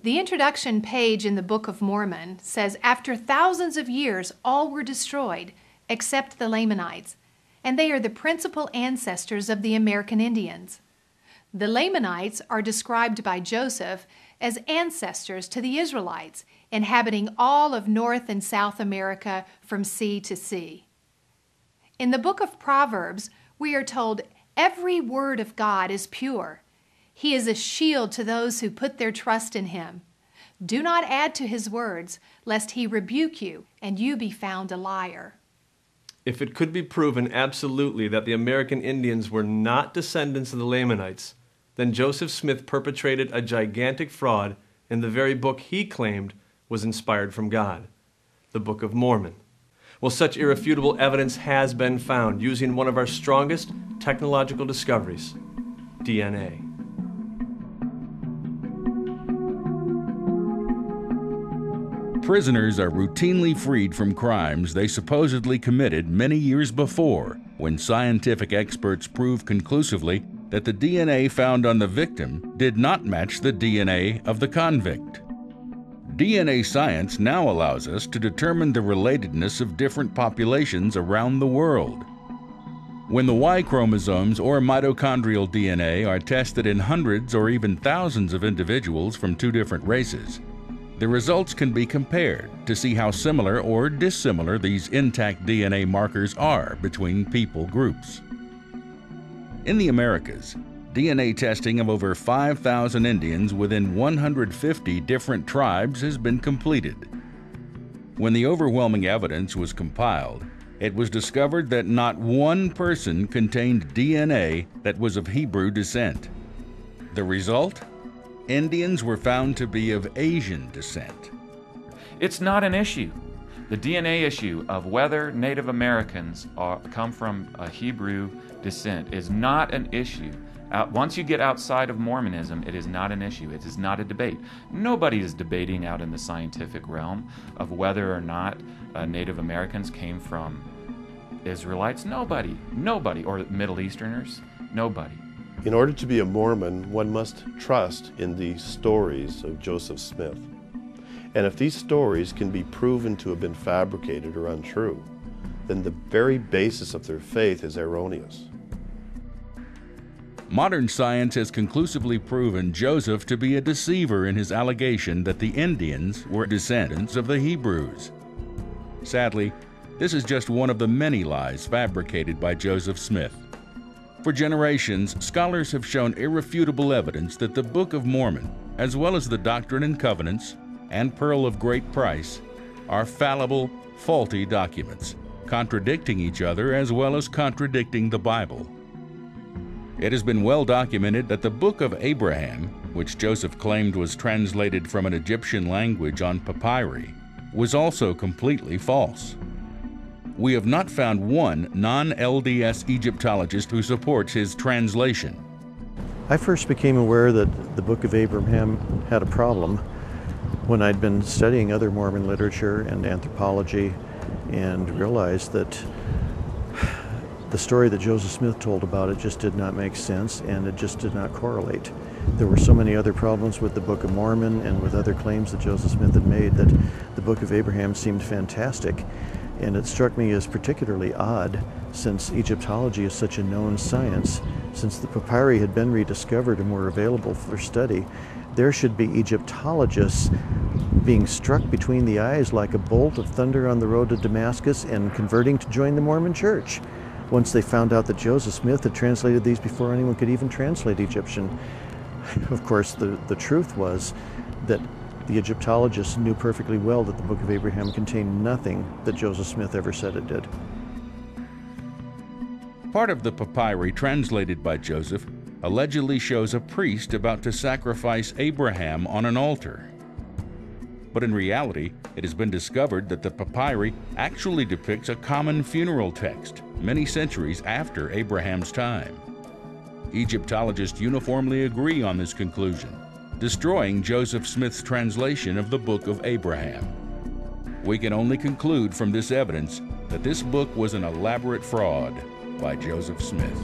The introduction page in the Book of Mormon says, after thousands of years, all were destroyed, except the Lamanites, and they are the principal ancestors of the American Indians. The Lamanites are described by Joseph as ancestors to the Israelites, inhabiting all of North and South America from sea to sea. In the book of Proverbs, we are told every word of God is pure. He is a shield to those who put their trust in him. Do not add to his words, lest he rebuke you, and you be found a liar. If it could be proven absolutely that the American Indians were not descendants of the Lamanites, then Joseph Smith perpetrated a gigantic fraud in the very book he claimed was inspired from God, the Book of Mormon. Well, such irrefutable evidence has been found using one of our strongest technological discoveries, DNA. Prisoners are routinely freed from crimes they supposedly committed many years before, when scientific experts prove conclusively that the DNA found on the victim did not match the DNA of the convict. DNA science now allows us to determine the relatedness of different populations around the world. When the Y chromosomes or mitochondrial DNA are tested in hundreds or even thousands of individuals from two different races, the results can be compared to see how similar or dissimilar these intact DNA markers are between people groups. In the Americas, DNA testing of over 5,000 Indians within 150 different tribes has been completed. When the overwhelming evidence was compiled, it was discovered that not one person contained DNA that was of Hebrew descent. The result? Indians were found to be of Asian descent. It's not an issue. The DNA issue of whether Native Americans come from a Hebrew descent is not an issue. Once you get outside of Mormonism, it is not an issue. It is not a debate. Nobody is debating out in the scientific realm of whether or not Native Americans came from Israelites. Nobody, or Middle Easterners, nobody. In order to be a Mormon, one must trust in the stories of Joseph Smith. And if these stories can be proven to have been fabricated or untrue, then the very basis of their faith is erroneous. Modern science has conclusively proven Joseph to be a deceiver in his allegation that the Indians were descendants of the Hebrews. Sadly, this is just one of the many lies fabricated by Joseph Smith. For generations, scholars have shown irrefutable evidence that the Book of Mormon, as well as the Doctrine and Covenants and Pearl of Great Price, are fallible, faulty documents, contradicting each other as well as contradicting the Bible. It has been well documented that the Book of Abraham, which Joseph claimed was translated from an Egyptian language on papyri, was also completely false. We have not found one non-LDS Egyptologist who supports his translation. I first became aware that the Book of Abraham had a problem when I'd been studying other Mormon literature and anthropology and realized that the story that Joseph Smith told about it just did not make sense, and it just did not correlate. There were so many other problems with the Book of Mormon and with other claims that Joseph Smith had made that the Book of Abraham seemed fantastic. And it struck me as particularly odd, since Egyptology is such a known science. Since the papyri had been rediscovered and were available for study, there should be Egyptologists being struck between the eyes like a bolt of thunder on the road to Damascus and converting to join the Mormon Church, once they found out that Joseph Smith had translated these before anyone could even translate Egyptian. Of course, the truth was that the Egyptologists knew perfectly well that the Book of Abraham contained nothing that Joseph Smith ever said it did. Part of the papyri translated by Joseph allegedly shows a priest about to sacrifice Abraham on an altar. But in reality, it has been discovered that the papyri actually depicts a common funeral text many centuries after Abraham's time. Egyptologists uniformly agree on this conclusion, destroying Joseph Smith's translation of the Book of Abraham. We can only conclude from this evidence that this book was an elaborate fraud by Joseph Smith.